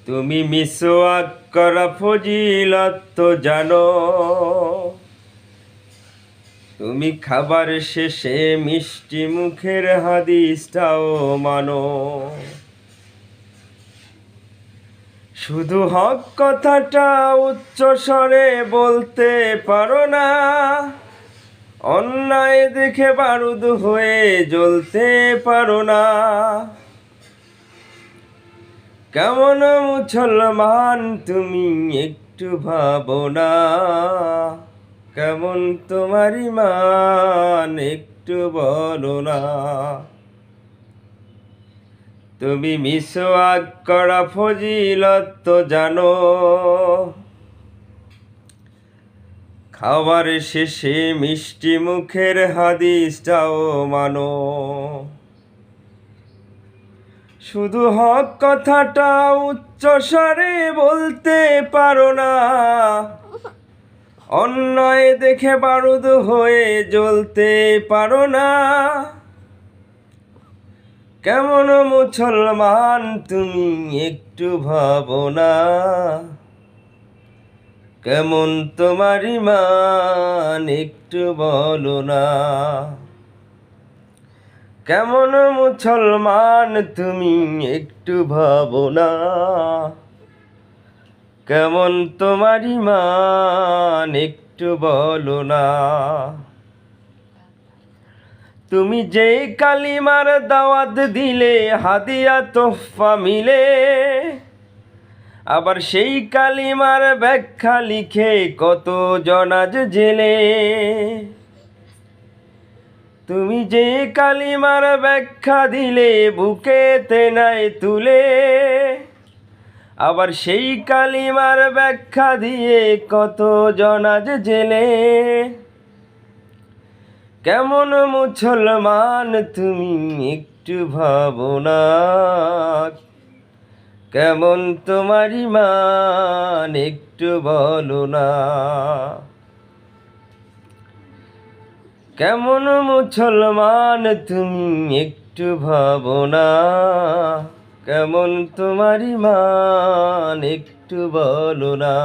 তুমি মিসওয়াক করা ফজিলত তো জানো, তুমি খাবার শেষে মিষ্টি মুখের হাদিসটাও মানো। শুধু হক কথাটা উচ্চ স্বরে বলতে পারো না, অন্যায় দেখে বারুদ হয়ে জ্বলতে পারো না। কেমন মুসলমান তুমি একটু ভাবো না, কেমন তোমার ঈমান একটু বলো না। তুমি মিসওয়াক করা ফজিলত তো জানো, খাবার শেষে মিষ্টি মুখের হাদিসটাও মানো। শুধু হক কথাটা উচ্চ স্বরে বলতে পারো না, অন্যায় দেখে বারুদ হয়ে জ্বলতে পারো না। কেমন মুসলমান তুমি একটু ভাবো না, কেমন তোমার ঈমান একটু বলো না। কেমন মুসলমান তুমি একটু ভাবো না, কেমন তোমার ঈমান একটু বলো না। তুমি যে কালিমার দাওয়াত দিলে হাদিয়া তোহফা মিলে, আবার সেই কালিমার ব্যাখ্যা লিখে কত জনাজ জেলে। তুমি যে কালিমার ব্যাখ্যা দিলে বুকেতে নাই তুলে, আবার সেই কালিমার ব্যাখ্যা দিয়ে কত জনাজ জেলে। কেমন মুসলমান তুমি একটু ভাবো না, কেমন তোমার ঈমান একটু বলো না। কেমন মুসলমান তুমি একটু ভাবো না, কেমন তোমার ঈমান একটু বলো না।